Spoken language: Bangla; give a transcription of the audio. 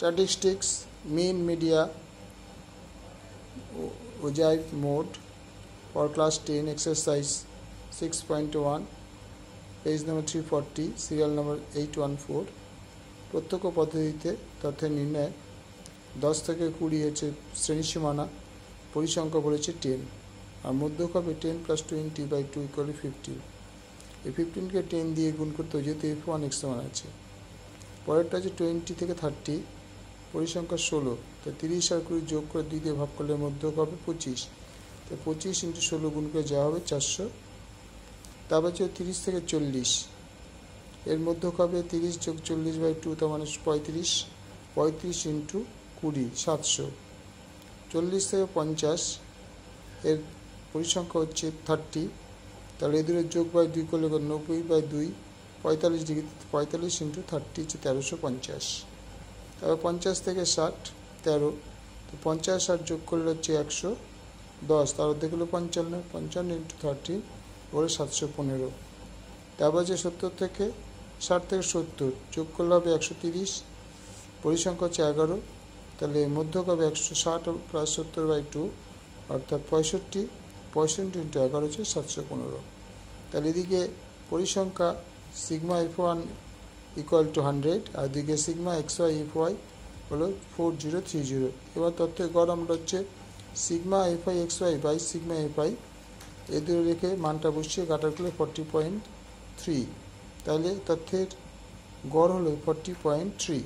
Statistics, mean media, ogive mode for class 10 exercise 6.1 page number 340 serial number 814 প্রত্যক্ষ পদ্ধতিতে তথ্যের নির্ণয় 10 থেকে 20 হচ্ছে শ্রেণীসীমানা পরিসংখ্যা বলেছে 10 আর মধ্যক হবে 10 + 20/2 = 15 এই 15 কে 10 দিয়ে গুণ করতে হয় যেহেতু f1 x1 আছে পরেরটা আছে 20 থেকে 30 পরিসংখ্যা 16 তো 30 আর 20 যোগ করে 2 দিয়ে ভাগ করলে মধ্যক হবে 25 তো 25 × 16 গুণ করে যা হবে 400 তারপর হচ্ছে 30 থেকে 40 এর মধ্যক হবে 30 + 40/2 তার মানে 35 35 × 20 700 40 থেকে 50 এর পরিসংখ্যা হচ্ছে 30 তাহলে এদের যোগ বাই 2 করলে 90/2 45 ডিগ্রি 45 × 30 হচ্ছে 1350 তারপর 50 থেকে 60 13 তো 50 আর যোগ করলে হচ্ছে 110 তার অর্ধেক হলো 55 55 × 30 বলে 715 তারপর হচ্ছে 70 থেকে 60 থেকে 70 যোগ করলে হবে 130 পরিসংখ্যা হচ্ছে 11 তাহলে মধ্যক হবে 160 + 70/2 অর্থাৎ 65 65 × 11 হচ্ছে 715 তাহলে এদিকে পরিসংখ্যা সিগমা f1 = 100 আর এদিকে সিগমা xy fy হলো 4030 এবার তথ্যের গড় আমরা হচ্ছে sigma fi xy by sigma fi এদের রেখে মানটা বসিয়ে কাটা করলে 40.3 তাহলে তথ্যের গড় হলো 40.3